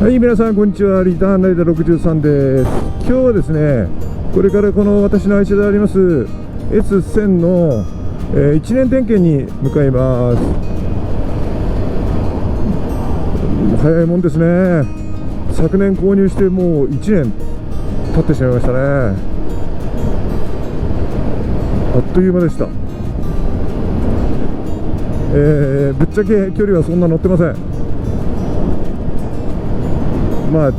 はい、皆さんこんにちは。リターンライダー63です。今日はですね、これからこの私の愛車であります S1000 の、1年点検に向かいます。早いもんですね。昨年購入してもう1年経ってしまいましたね。あっという間でした。ぶっちゃけ距離はそんな乗ってません。まあ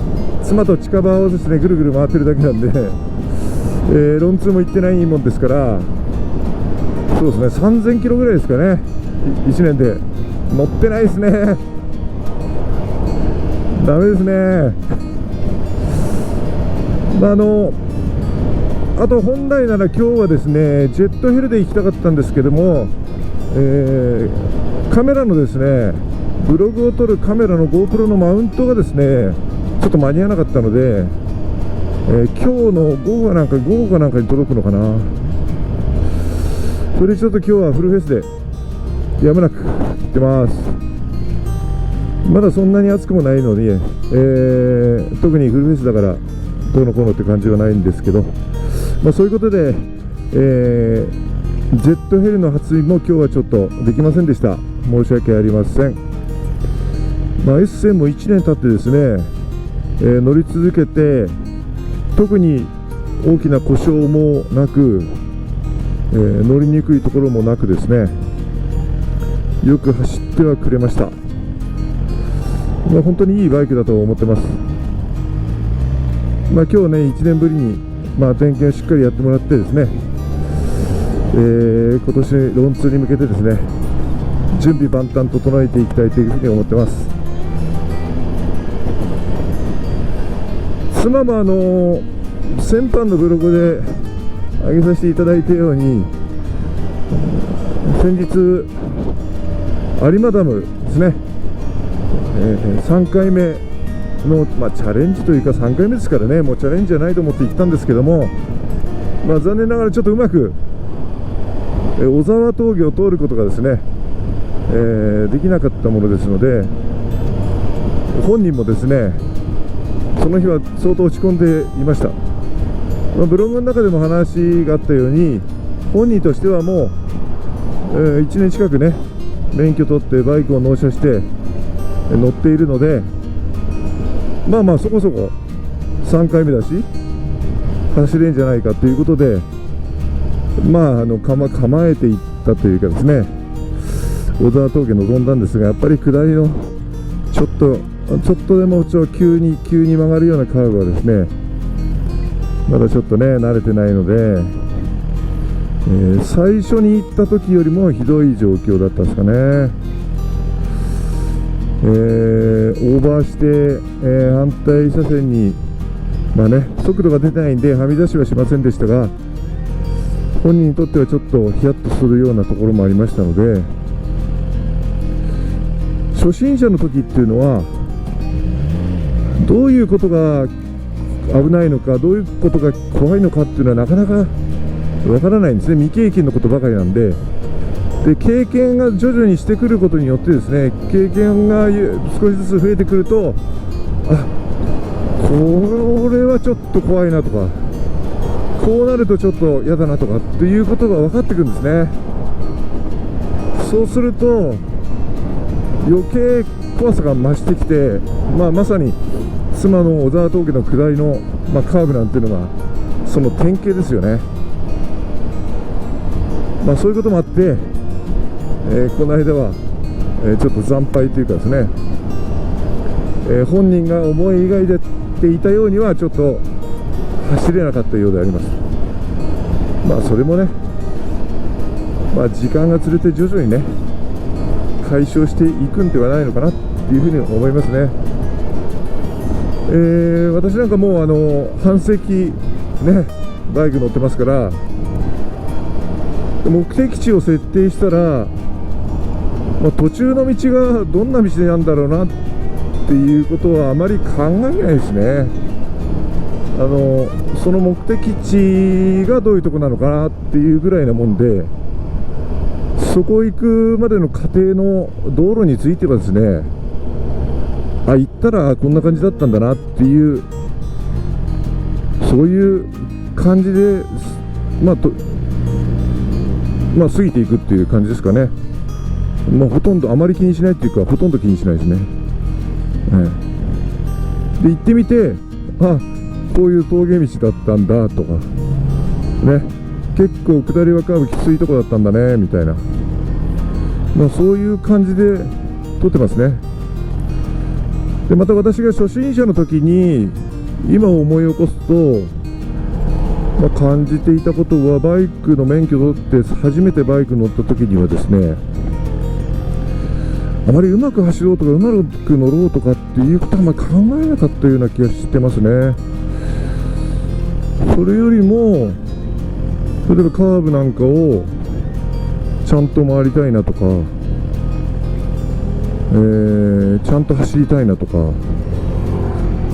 妻と近場をですねぐるぐる回ってるだけなんで、ロンツーも行ってないもんですから、そうですね、3000キロぐらいですかね、1年で。乗ってないですね、ダメですね。あと本来なら今日はですねジェットヘルで行きたかったんですけども、カメラのですねブログを撮るカメラの GoPro のマウントがですねちょっと間に合わなかったので、今日の午後かなんかに届くのかな。それでちょっと今日はフルフェイスでやむなく行ってます。まだそんなに暑くもないので、特にフルフェイスだからどうのこうのって感じはないんですけど、そういうことで、ジェットヘリの発印も今日はちょっとできませんでした。申し訳ありません。S1000 も1年経ってですね、乗り続けて特に大きな故障もなく、乗りにくいところもなくですね、よく走ってはくれました。本当にいいバイクだと思ってます。今日ね1年ぶりに、点検をしっかりやってもらってですね、今年ロンツーに向けてですね準備万端整えていきたいというふうに思ってます。妻も先般のブログで上げさせていただいたように、先日有馬ダムですね、3回目の、チャレンジというか3回目ですからね、もうチャレンジじゃないと思って行ったんですけども、残念ながらちょっとうまく小沢峠を通ることがですね、できなかったものですので、本人もですねその日は相当落ち込んでいました。ブログの中でも話があったように、本人としてはもう、1年近くね免許取ってバイクを納車して乗っているので、そこそこ3回目だし走れんじゃないかということで、構えていったというかですね、小沢峠臨んだんですが、やっぱり下りのちょっとでも急に曲がるようなカーブはですねまだちょっとね慣れてないので、最初に行った時よりもひどい状況だったんですかね。オーバーして、反対車線に速度が出てないんではみ出しはしませんでしたが、本人にとってはちょっとヒヤッとするようなところもありましたので、初心者の時っていうのはどういうことが危ないのか、どういうことが怖いのかっていうのはなかなかわからないんですね。未経験のことばかりなんで、経験が徐々にしてくることによってですね、経験が少しずつ増えてくると、これはちょっと怖いなとか、こうなるとちょっと嫌だなとかっていうことが分かってくるんですね。そうすると余計怖さが増してきて、まさに妻の小沢峠の下りの、カーブなんていうのがその典型ですよね。そういうこともあって、この間は、ちょっと惨敗というかですね、本人が思い描いていたようにはちょっと走れなかったようであります。それもね、時間が連れて徐々にね解消していくんではないのかなっていうふうに思いますね。私なんかもう半世紀ねバイク乗ってますから、目的地を設定したら、途中の道がどんな道なんだろうなっていうことはあまり考えないですね。その目的地がどういうとこなのかなっていうぐらいなもんで、そこ行くまでの過程の道路についてはですねあ、行ったらこんな感じだったんだなっていう、そういう感じで、過ぎていくっていう感じですかね。ほとんどあまり気にしないっていうか、ほとんど気にしないですね。で行ってみて、あ、こういう峠道だったんだとかね、結構下りはカーブきついとこだったんだねみたいな、そういう感じで撮ってますね。でまた私が初心者の時に今思い起こすと、感じていたことは、バイクの免許を取って初めてバイク乗った時にはですね、あまりうまく走ろうとかうまく乗ろうとかっていうことはあんまり考えなかったような気がしてますね。それよりも例えばカーブなんかをちゃんと回りたいなとか、ちゃんと走りたいなとか、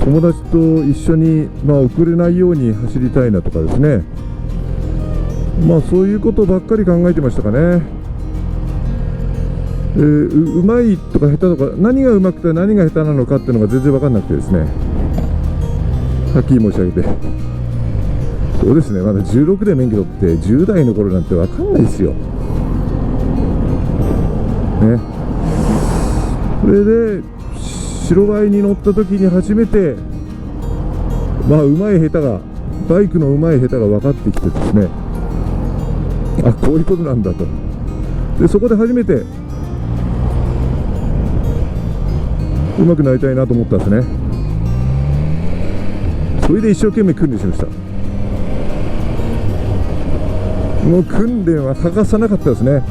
友達と一緒に、遅れないように走りたいなとかですね、そういうことばっかり考えてましたかね。うまいとか下手とか、何がうまくて何が下手なのかっていうのが全然分かんなくてですね、はっきり申し上げて、そうですね、まだ16で免許取って10代の頃なんて分かんないですよね。それで白バイに乗った時に初めて、うまい下手が、バイクのうまい下手が分かってきてですね、あ、こういうことなんだと。でそこで初めてうまくなりたいなと思ったんですね。それで一生懸命訓練しました。もう訓練は欠かさなかったですね。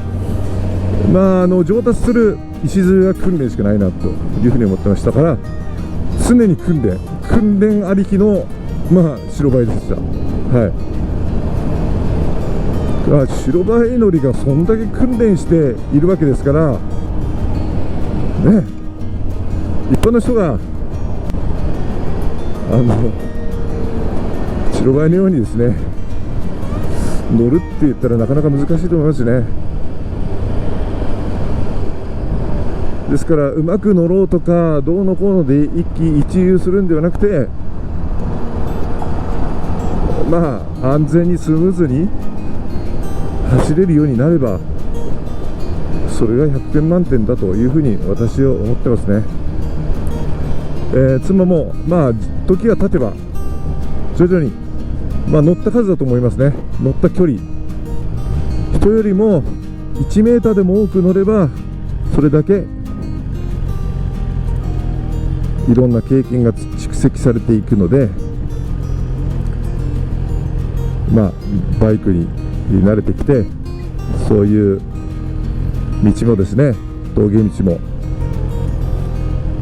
上達する礎は訓練しかないなというふうに思ってましたから、常に訓練ありきの白バイでした。白バイ乗りがそんだけ訓練しているわけですからね、一般の人が白バイのようにですね乗るって言ったらなかなか難しいと思いますね。ですからうまく乗ろうとかどうのこうので一喜一憂するんではなくて、安全にスムーズに走れるようになれば、それが100点満点だというふうに私は思ってますね。妻も時が経てば徐々に、乗った数だと思いますね。乗った距離、人よりも1メーターでも多く乗ればそれだけいろんな経験が蓄積されていくので、バイクに慣れてきて、そういう道もですね、峠道も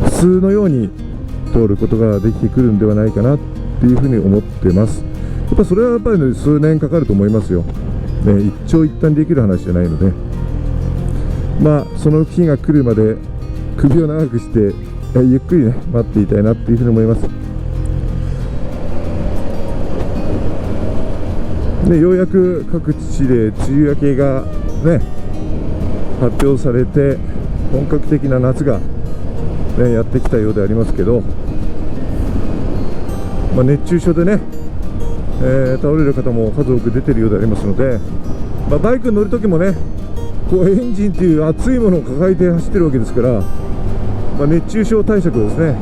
普通のように通ることができてくるんではないかなっていうふうに思っています。それはやっぱり、数年かかると思いますよ、一長一短できる話じゃないので、その日が来るまで首を長くしてゆっくりね待っていたいなっていうふうに思います。ようやく各地で梅雨明けがね発表されて、本格的な夏が、やってきたようでありますけど、熱中症でね、倒れる方も数多く出ているようでありますので、バイクに乗るときもね、こうエンジンという熱いものを抱えて走ってるわけですから、熱中症対策をですね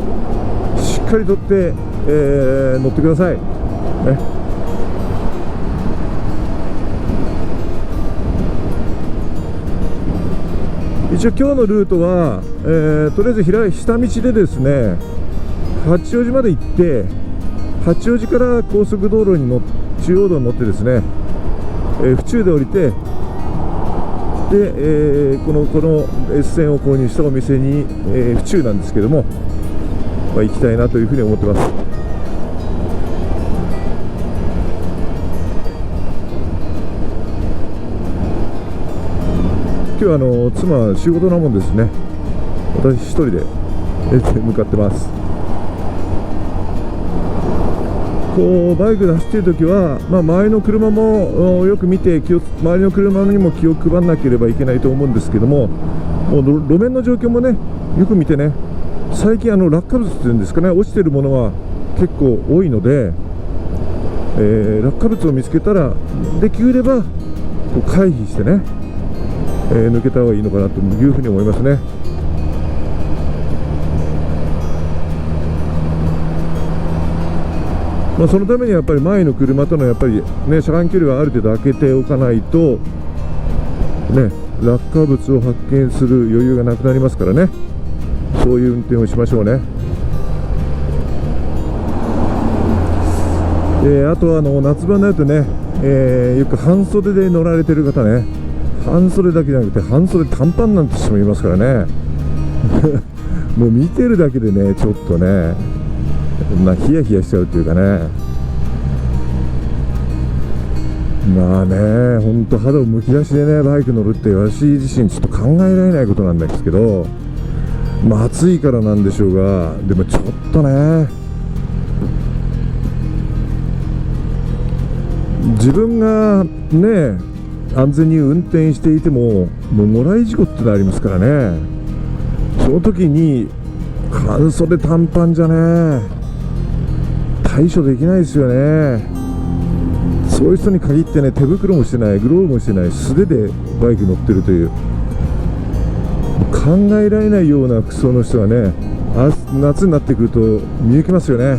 しっかりとって、乗ってください、一応今日のルートは、とりあえず下道でですね八王子まで行って、八王子から高速道路に中央道に乗ってですね、府中で降りて、で、この S 線を購入したお店に、府中なんですけども、行きたいなというふうに思ってます。今日は妻は仕事なもんですね、私一人で向かってます。バイクで走っているときは、周りの車もよく見て、周りの車にも気を配らなければいけないと思うんですけども、もう路面の状況もねよく見てね、最近落下物っていうんですかね、落ちてるものは結構多いので、落下物を見つけたらできればこう回避してね、抜けた方がいいのかなというふうに思いますね。そのためにやっぱり前の車とのやっぱりね、車間距離はある程度空けておかないとね、落下物を発見する余裕がなくなりますからね、そういう運転をしましょうね。あとは夏場になるとね、よく半袖で乗られてる方ね、半袖だけじゃなくて半袖短パンなんて人もいますからねもう見てるだけでね、ちょっとね、ヒヤヒヤしちゃうというかね、まあね、ほんと肌をむき出しでねバイク乗るって私自身ちょっと考えられないことなんですけど、暑いからなんでしょうが、でもちょっとね、自分がね安全に運転していてももらい事故ってのありますからね、その時に半袖短パンじゃね対処できないですよね。そういう人に限ってね、手袋もしてない、グローブもしてない、素手でバイク乗ってるという考えられないような服装の人がね、夏になってくると見受けますよね。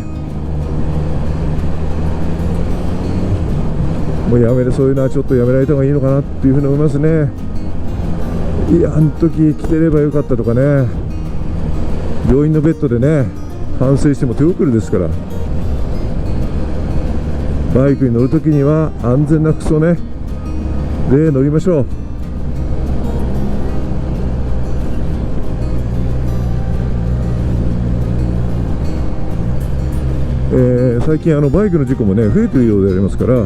もうそういうのはちょっとやめられた方がいいのかなっていうふうに思いますね。いや、あの時着てればよかったとかね、病院のベッドでね反省しても手遅れですから、バイクに乗るときには安全な服装ねで乗りましょう。最近バイクの事故もね増えているようでありますから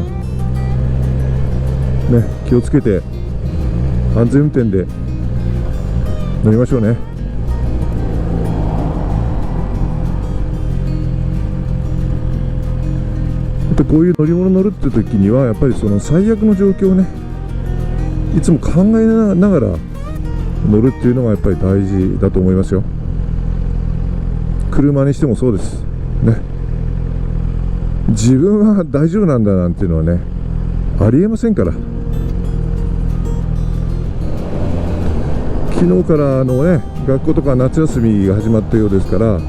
ね、気をつけて安全運転で乗りましょうね。こういう乗り物乗るって時にはやっぱりその最悪の状況をねいつも考えながら乗るっていうのがやっぱり大事だと思いますよ。車にしてもそうですね。自分は大丈夫なんだなんていうのはねありえませんから。昨日からね学校とか夏休みが始まったようですから、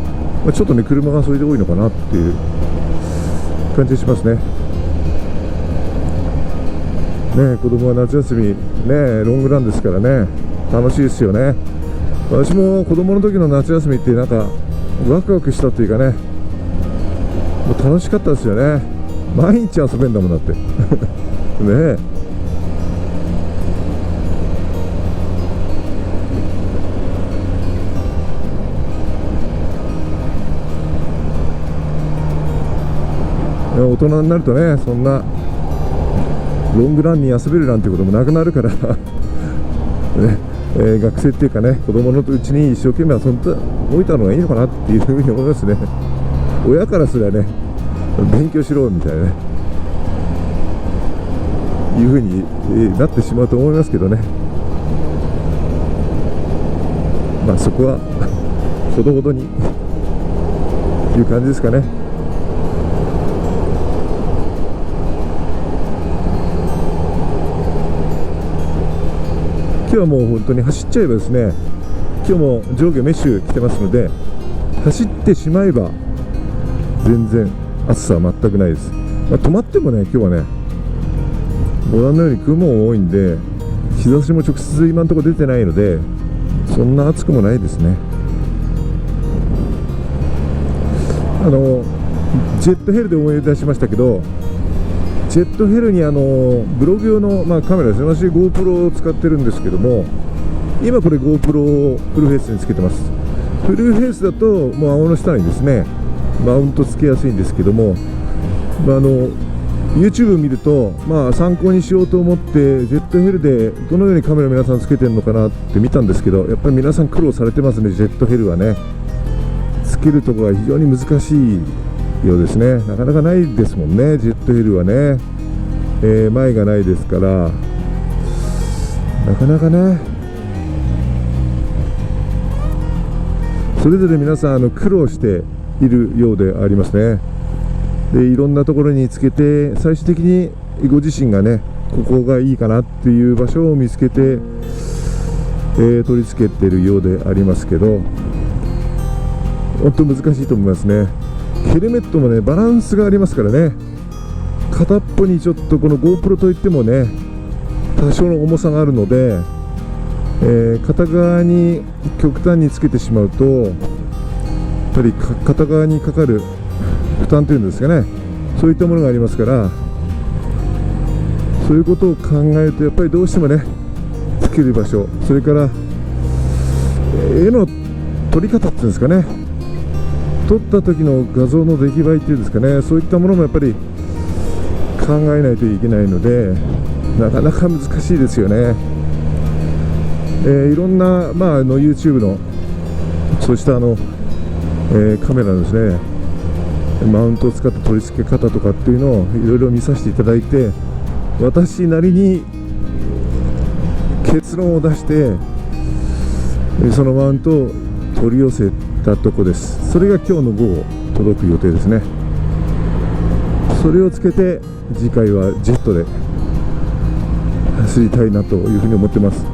ちょっとね車がそれで多いのかなっていう感じしますね。子供は夏休みねロングランですからね、楽しいですよね。私も子供の時の夏休みってなんかワクワクしたというかね、もう楽しかったですよね。毎日遊べんだもんだってねえ。大人になるとね、そんなロングランに遊べるなんてこともなくなるからね、学生っていうかね、子供のうちに一生懸命遊んでおいたのがいいのかなっていうふうに思いますね。親からすればね、勉強しろみたいなね、いうふうになってしまうと思いますけどね。そこはほどほどにいう感じですかね。今日はもう本当に走っちゃえばですね、今日も上下メッシュ着てますので、走ってしまえば全然暑さは全くないです。止まってもね、今日はねご覧のように雲も多いんで、日差しも直接今のところ出てないのでそんな暑くもないですね。ジェットヘルで思い出しましたけど、ジェットヘルにブログ用の、カメラですね。私 GoPro を使ってるんですけども、今これ GoPro をフルフェイスにつけてます。フルフェイスだともう顎の下にですねマウントつけやすいんですけども、YouTube を見ると、参考にしようと思ってジェットヘルでどのようにカメラ皆さんつけてるのかなって見たんですけど、やっぱり皆さん苦労されてますね。ジェットヘルはねつけるところが非常に難しいようですね。なかなかないですもんね、ジェットヘルはね、前がないですからなかなかね。それぞれ皆さん苦労しているようでありますね。でいろんなところにつけて最終的にご自身がねここがいいかなっていう場所を見つけて、取り付けているようでありますけど、本当難しいと思いますね。ヘルメットもねバランスがありますからね、片っぽにちょっとこの GoPro といってもね多少の重さがあるので、片側に極端につけてしまうとやっぱり片側にかかる負担というんですかね、そういったものがありますから、そういうことを考えるとやっぱりどうしてもねつける場所、それから絵の撮り方っていうんですかね、撮った時の画像の出来栄えっていうんですかね、そういったものもやっぱり考えないといけないのでなかなか難しいですよね。いろんな、YouTube のそうしたカメラのですねマウントを使った取り付け方とかっていうのをいろいろ見させていただいて、私なりに結論を出してそのマウントを取り寄せたとこです。それが今日の午後届く予定ですね。それをつけて次回はジェットで走りたいなというふうに思ってます。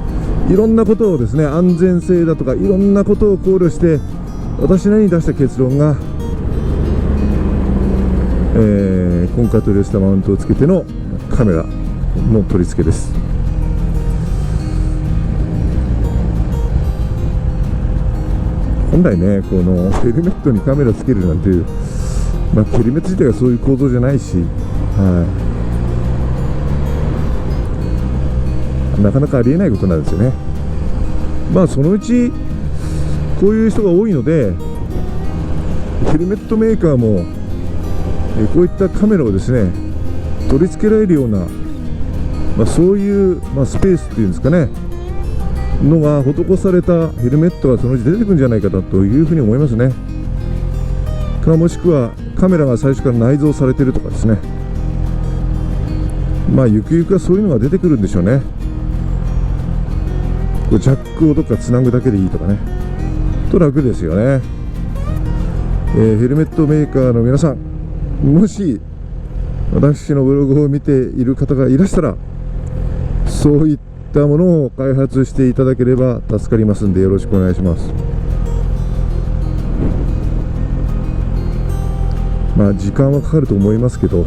いろんなことをですね安全性だとかいろんなことを考慮して私なりに出した結論が、今回取り寄せたマウントをつけてのカメラの取り付けです。本来ねこのヘルメットにカメラつけるなんていう、ヘルメット自体がそういう構造じゃないし、なかなかありえないことなんですよね。そのうちこういう人が多いのでヘルメットメーカーもこういったカメラをですね取り付けられるような、そういう、スペースっていうんですかねのが施されたヘルメットがそのうち出てくるんじゃないかなというふうに思いますね。もしくはカメラが最初から内蔵されているとかですね、ゆくゆくはそういうのが出てくるんでしょうね。ジャックをどっかつなぐだけでいいとかね、と楽ですよね。ヘルメットメーカーの皆さん、もし私のブログを見ている方がいらしたらそういったものを開発していただければ助かりますんでよろしくお願いします。時間はかかると思いますけど、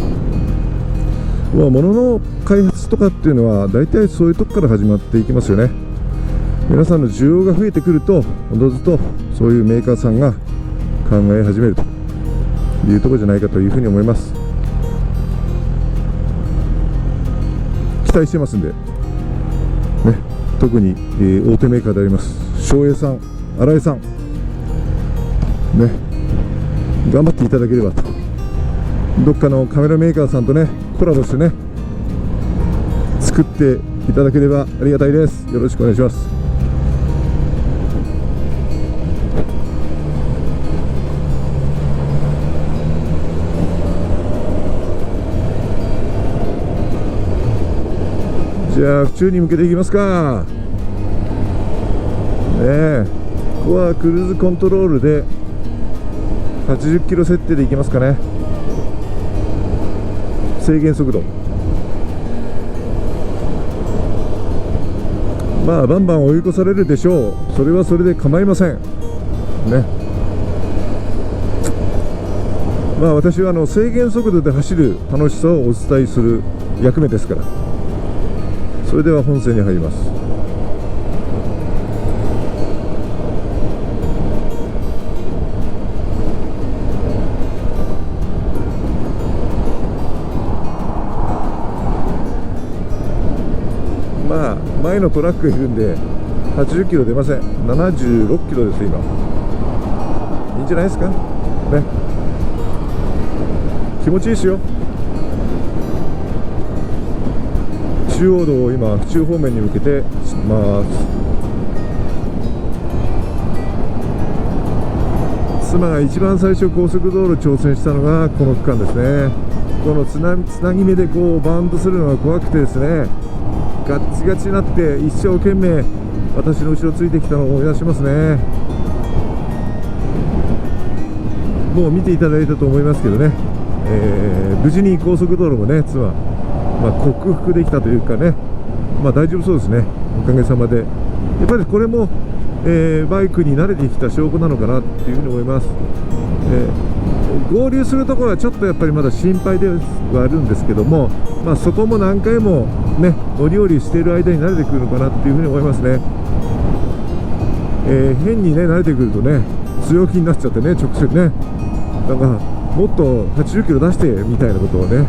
物の開発とかっていうのは大体そういうとこから始まっていきますよね。皆さんの需要が増えてくるとおのずとそういうメーカーさんが考え始めるというところじゃないかというふうに思います。期待してますんで、特に、大手メーカーであります松栄さん、新井さん頑張っていただければと、どっかのカメラメーカーさんとコラボして作っていただければありがたいです。よろしくお願いします。じゃあ府中に向けていきますか。ここはクルーズコントロールで80キロ設定でいきますかね。制限速度バンバン追い越されるでしょう。それはそれで構いませんね。私は制限速度で走る楽しさをお伝えする役目ですから。それでは本線に入ります。前のトラックがいるんで80キロ出ません。76キロです今。いいんじゃないですかね。気持ちいいですよ。中央道を今府中方面に向けてます。妻が一番最初高速道路挑戦したのがこの区間ですね。このつなぎ目でバウンドするのが怖くてですね、ガッチガチになって一生懸命私の後ろついてきたのを思い出しますね。もう見ていただいたと思いますけどね、無事に高速道路もね克服できたというかね、大丈夫そうですね、おかげさまで。やっぱりこれも、バイクに慣れてきた証拠なのかなっていうふうに思います。合流するところはちょっとやっぱりまだ心配ではあるんですけども、そこも何回もね乗り降りしている間に慣れてくるのかなっていうふうに思いますね。変にね慣れてくるとね強気になっちゃってね、直線ね、なんかもっと80キロ出してみたいなことをね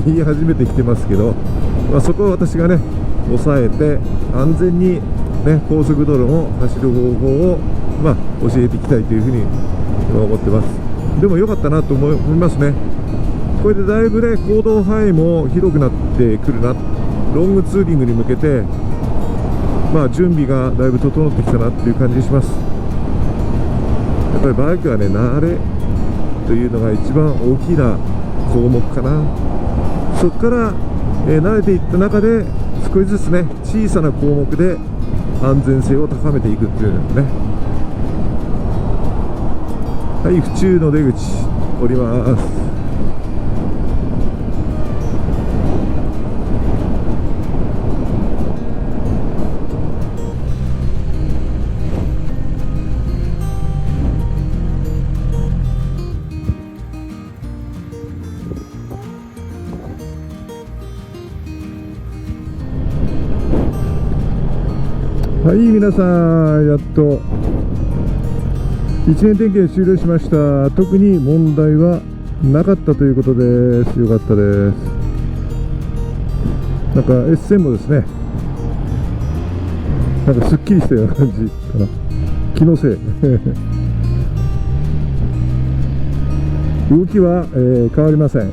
言い始めてきてますけど、そこは私がね抑えて安全にね高速道路を走る方法を教えていきたいというふうに思ってます。でも良かったなと思いますね。これでだいぶね行動範囲も広くなってくるな、ロングツーリングに向けて準備がだいぶ整ってきたなっていう感じがします。やっぱりバイクはね慣れというのが一番大きな項目かな。そこから、慣れていった中で少しずつね小さな項目で安全性を高めていくっていうのね。はい、府中の出口降ります。はい、皆さんやっと1年点検終了しました。特に問題はなかったということです。よかったです。なんか S 線もですね、なんかすっきりしたような感じかな、気のせい動きは、変わりません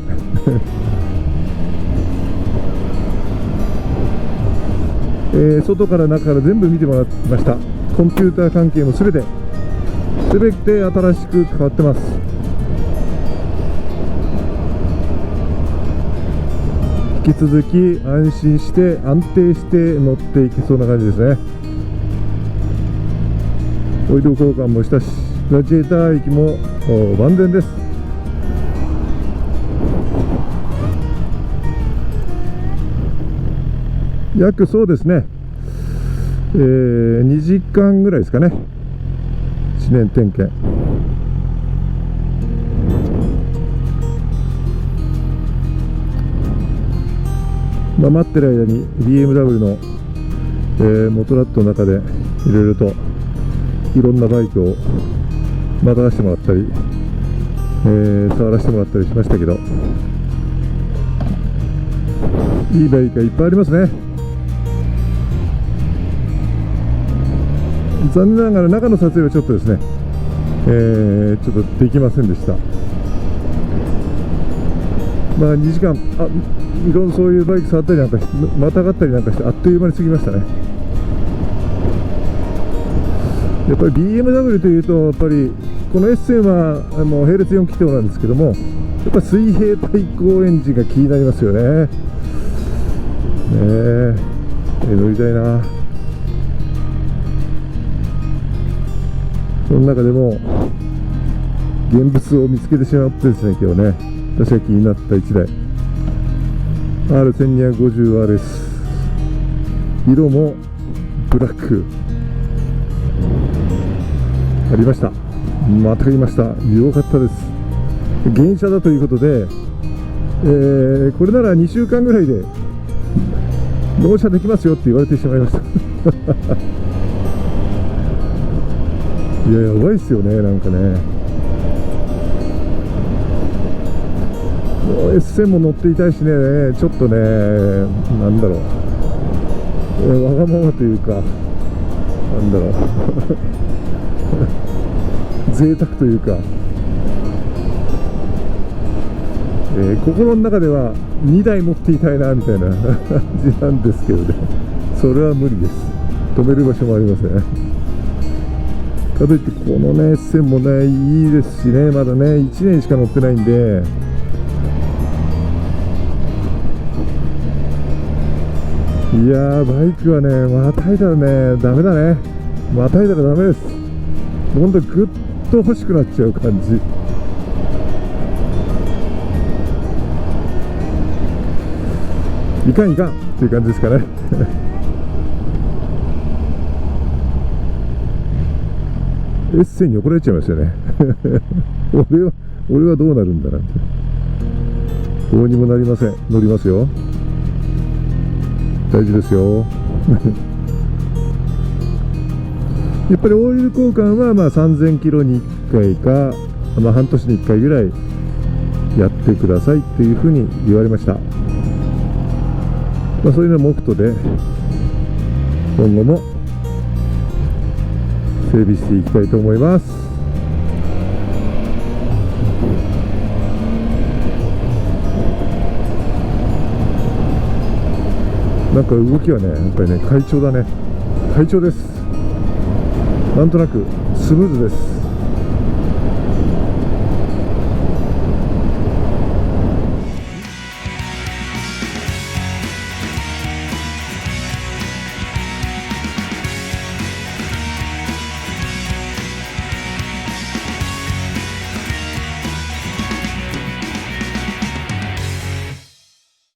外から中から全部見てもらいました。コンピューター関係も全て新しく変わってます。引き続き安心して安定して乗っていけそうな感じですね。オイル交換もしたし、ラジエーター液も万全です。約そうですね、2時間ぐらいですかね、1年点検。待ってる間に BMW の、モトラットの中でいろいろといろんなバイクをまたがしてもらったり、触らせてもらったりしましたけど、いいバイクがいっぱいありますね。残念ながら中の撮影はちょっとですね、ちょっとできませんでした。2時間、いろんなそういうバイク触ったりなんかして、またがったりなんかして、あっという間に過ぎましたね。やっぱり BMW というと、やっぱりこの S 線は並列4気筒なんですけども、やっぱ水平対向エンジンが気になりますよね。乗りたいな。その中でも現物を見つけてしまってですね、今日ね、私が気になった1台 R1250RS、 色もブラックありました。またいました。よかったです。原車だということで、これなら2週間ぐらいで納車できますよって言われてしまいましたいや、やばいっすよね、なんかね。S 線も乗っていたいしね、ちょっとね、なんだろう、わがままというか、なんだろう贅沢というか、心の中では2台持っていたいなみたいな感じなんですけどね、それは無理です。止める場所もありません。かといってこのね S 線もねいいですしね、まだね1年しか乗ってないんで、いやー、バイクはねまたいだらねダメだね、またいだらダメです。ほんとぐっと欲しくなっちゃう感じ。かんいかんっていう感じですかねエッセイに怒られちゃいましたよね俺はどうなるんだなんて。どうにもなりません。乗りますよ。大事ですよやっぱりオイル交換はまあ3000キロに1回か、まあ、半年に1回ぐらいやってくださいっていうふうに言われました。まあ、そういうのを目途で今後も整備していきたいと思います。なんか動きはね、やっぱりね、快調だね。快調です。なんとなくスムーズです。